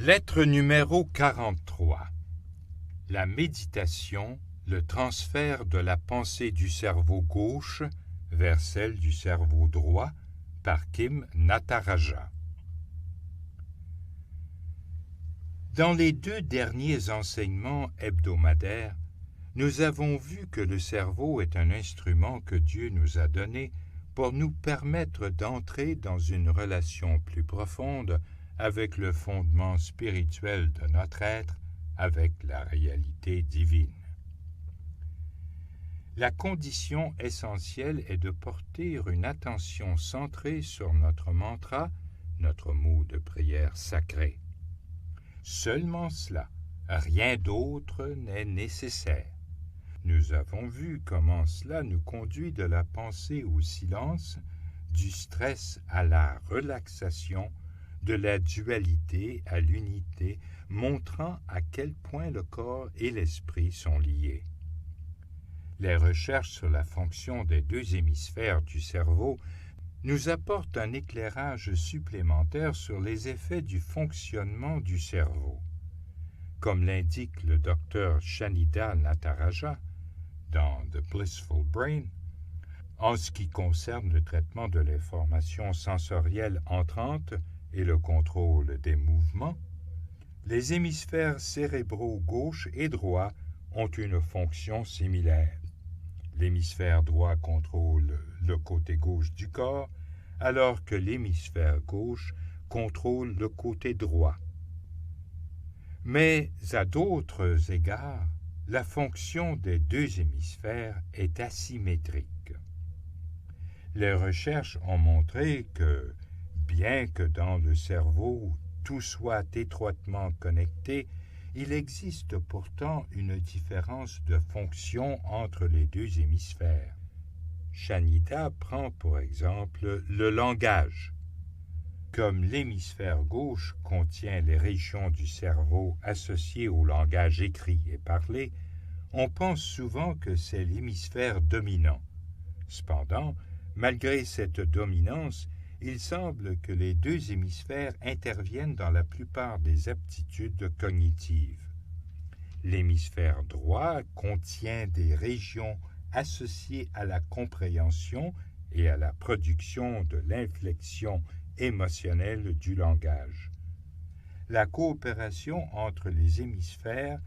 Lettre numéro 43. La méditation, le transfert de la pensée du cerveau gauche vers celle du cerveau droit par Kim Nataraja. Dans les 2 derniers enseignements hebdomadaires, nous avons vu que le cerveau est un instrument que Dieu nous a donné pour nous permettre d'entrer dans une relation plus profonde avec le fondement spirituel de notre être, avec la réalité divine. La condition essentielle est de porter une attention centrée sur notre mantra, notre mot de prière sacré. Seulement cela, rien d'autre n'est nécessaire. Nous avons vu comment cela nous conduit de la pensée au silence, du stress à la relaxation, de la dualité à l'unité, montrant à quel point le corps et l'esprit sont liés. Les recherches sur la fonction des 2 hémisphères du cerveau nous apportent un éclairage supplémentaire sur les effets du fonctionnement du cerveau. Comme l'indique le docteur Shanida Nataraja dans The Blissful Brain, en ce qui concerne le traitement de l'information sensorielle entrante et le contrôle des mouvements, les hémisphères cérébraux gauche et droit ont une fonction similaire. L'hémisphère droit contrôle le côté gauche du corps, alors que l'hémisphère gauche contrôle le côté droit. Mais à d'autres égards, la fonction des 2 hémisphères est asymétrique. Les recherches ont montré que, bien que dans le cerveau tout soit étroitement connecté, il existe pourtant une différence de fonction entre les 2 hémisphères. Shanida prend pour exemple le langage. Comme l'hémisphère gauche contient les régions du cerveau associées au langage écrit et parlé, on pense souvent que c'est l'hémisphère dominant. Cependant, malgré cette dominance, il semble que les 2 hémisphères interviennent dans la plupart des aptitudes cognitives. L'hémisphère droit contient des régions associées à la compréhension et à la production de l'inflexion émotionnelle du langage. La coopération entre les hémisphères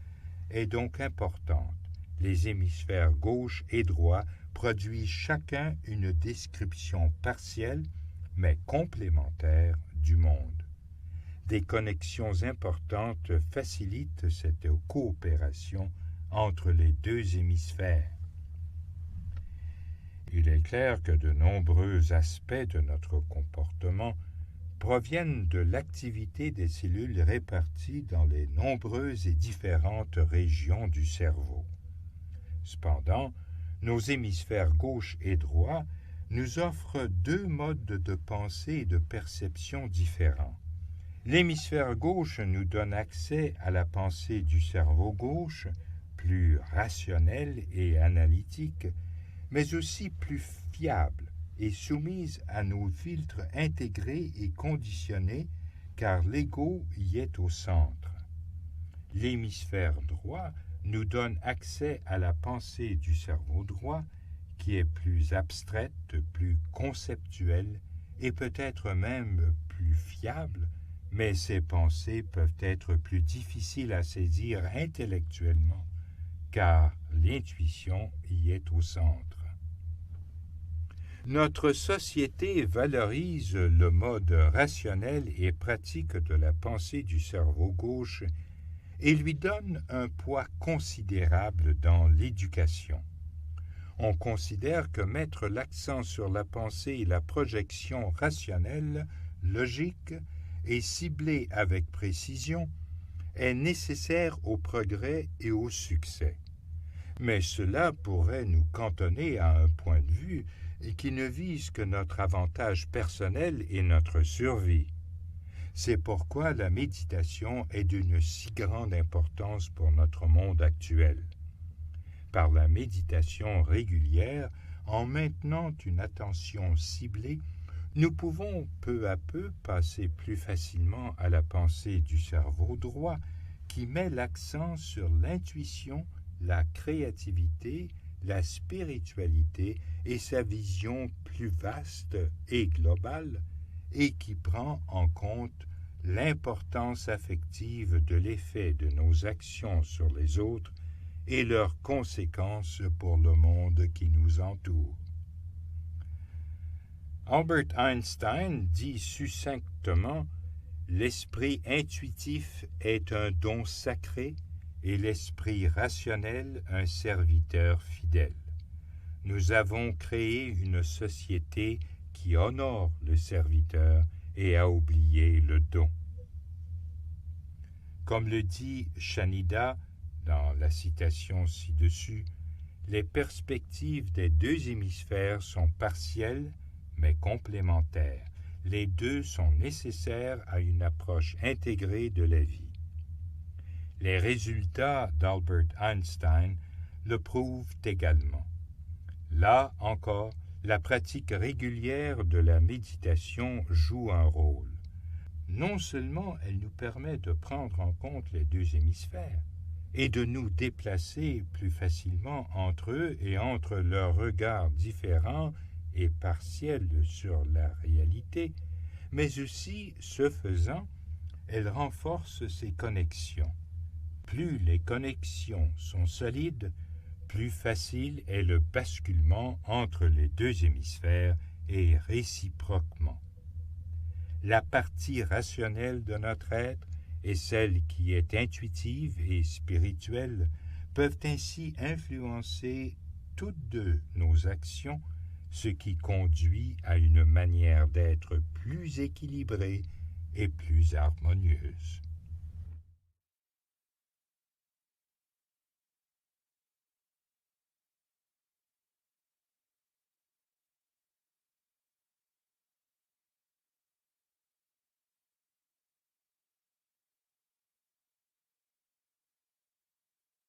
est donc importante. Les hémisphères gauche et droit produisent chacun une description partielle mais complémentaire du monde. Des connexions importantes facilitent cette coopération entre les 2 hémisphères. Il est clair que de nombreux aspects de notre comportement proviennent de l'activité des cellules réparties dans les nombreuses et différentes régions du cerveau. Cependant, nos hémisphères gauche et droit nous offrent 2 modes de pensée et de perception différents. L'hémisphère gauche nous donne accès à la pensée du cerveau gauche, plus rationnelle et analytique, mais aussi plus fiable et soumise à nos filtres intégrés et conditionnés, car l'ego y est au centre. L'hémisphère droit nous donne accès à la pensée du cerveau droit, qui est plus abstraite, plus conceptuelle et peut-être même plus fiable, mais ces pensées peuvent être plus difficiles à saisir intellectuellement, car l'intuition y est au centre. Notre société valorise le mode rationnel et pratique de la pensée du cerveau gauche et lui donne un poids considérable dans l'éducation. On considère que mettre l'accent sur la pensée et la projection rationnelle, logique et ciblée avec précision est nécessaire au progrès et au succès. Mais cela pourrait nous cantonner à un point de vue qui ne vise que notre avantage personnel et notre survie. C'est pourquoi la méditation est d'une si grande importance pour notre monde actuel. Par la méditation régulière, en maintenant une attention ciblée, Nous pouvons peu à peu passer plus facilement à la pensée du cerveau droit qui met l'accent sur l'intuition, la créativité, la spiritualité et sa vision plus vaste et globale et qui prend en compte l'importance affective de l'effet de nos actions sur les autres et leurs conséquences pour le monde qui nous entoure. Albert Einstein dit succinctement: l'esprit intuitif est un don sacré et l'esprit rationnel un serviteur fidèle. Nous avons créé une société qui honore le serviteur et a oublié le don. Comme le dit Shanida dans la citation ci-dessus, les perspectives des deux hémisphères sont partielles mais complémentaires. Les deux sont nécessaires à une approche intégrée de la vie. Les résultats d'Albert Einstein le prouvent également. Là encore, la pratique régulière de la méditation joue un rôle. Non seulement elle nous permet de prendre en compte les deux hémisphères et de nous déplacer plus facilement entre eux et entre leurs regards différents et partiels sur la réalité, mais aussi, ce faisant, elle renforce ces connexions. Plus les connexions sont solides, plus facile est le basculement entre les deux hémisphères et réciproquement. La partie rationnelle de notre être et celle qui est intuitive et spirituelle peuvent ainsi influencer toutes deux nos actions, ce qui conduit à une manière d'être plus équilibrée et plus harmonieuse.